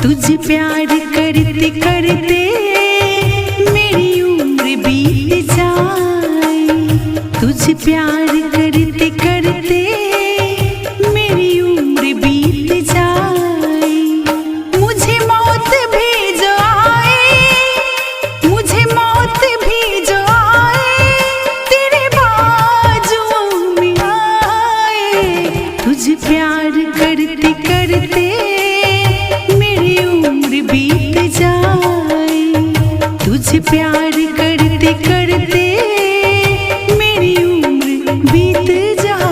तुझे प्यार करते करते मेरी उम्र बीत जाए। तुझे प्यार करते करते मेरी उम्र बीत जाए। मुझे मौत भी जो आए, मुझे मौत भी जो आए, तेरे बाजुओं में आए। तुझे प्यार करते करते मेरी उम्र बीत जाए। तुझे प्यार करते करते मेरी उम्र बीत जाए।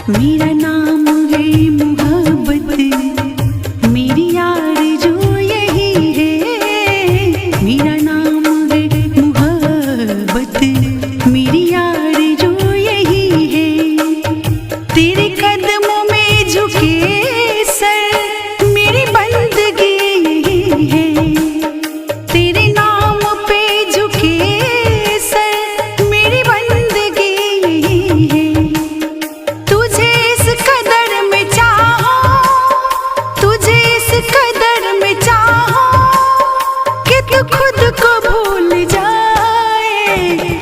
मेरा नाम है मोहब्बत, मेरी यार जो यही है। मेरा नाम है मोहब्बत, मेरी यार जो यही है। तेरे कदमों में झुके सर मेरी बंदगी यही है। तेरे नाम पे झुके सर मेरी बंदगी यही है। तुझे इस कदर में चाहो, तुझे इस कदर में चाहो कि तू खुद को भूल जाए।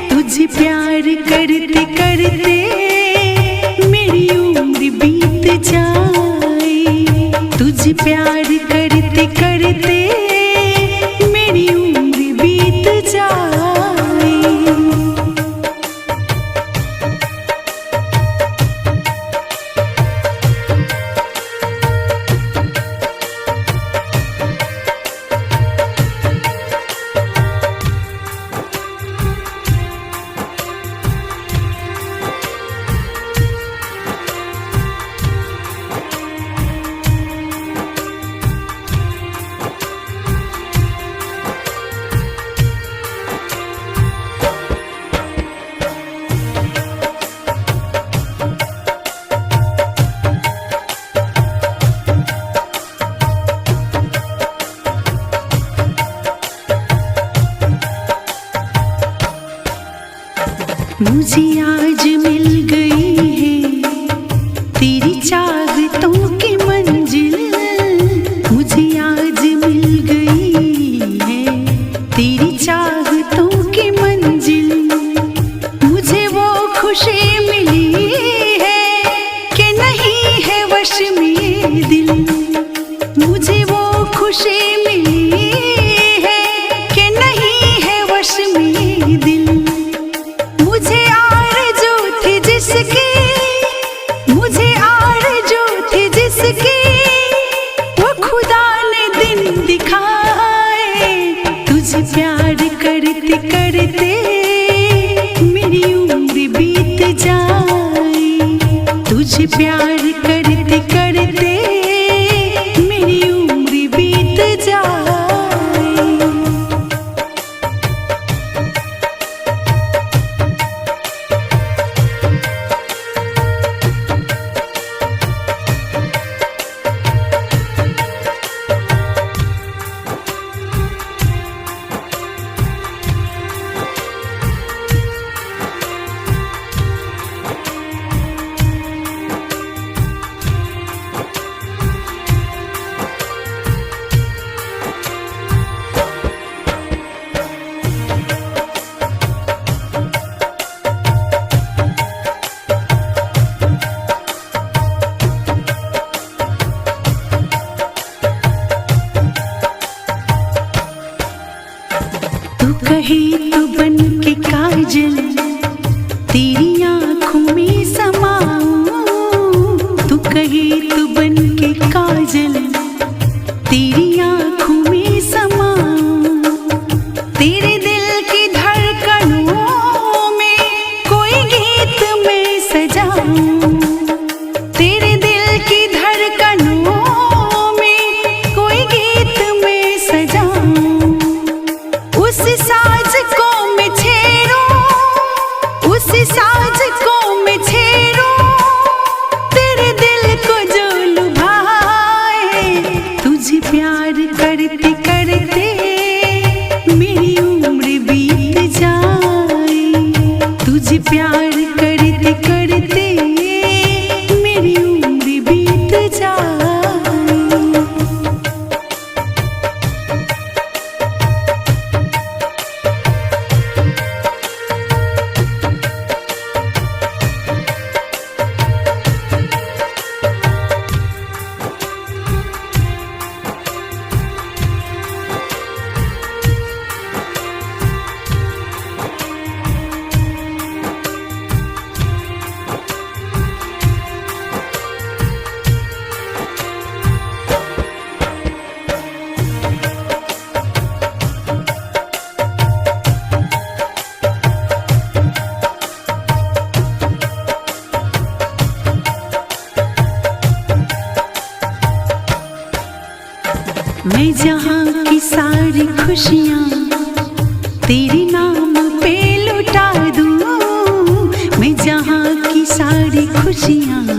तुझे प्यार करते करते मेरी उम्र बीत जाए। तुझे प्यार करते करते मेरी उम्र बीत जाए। मुझे आज मिल गई है तेरी चाहतों की मंजिल। मुझे आज मिल गई है तेरी चाहतों की मंजिल। मुझे वो खुशी मिली है कि नहीं है वश में ये दिल। मुझे वो खुशी मिली है कि नहीं है वश में ये दिल। मुझे आरज़ू थी जिसकी, मुझे आरज़ू थी जिसकी, वो खुदा ने दिन दिखाए। तुझे प्यार करते करते मेरी उम्र बीत जाए। तुझे प्यार करते करते मेरी उम्र बीत जाए। कहे तो बन के काजल तेरी आँखों में समाऊं। तू कहे तो बन के काजल तुझे प्यार करते करते मेरी उम्र बीत जाए। मैं जहाँ की सारी खुशियाँ तेरे नाम पे लुटा दूँ, मैं जहाँ की सारी खुशियाँ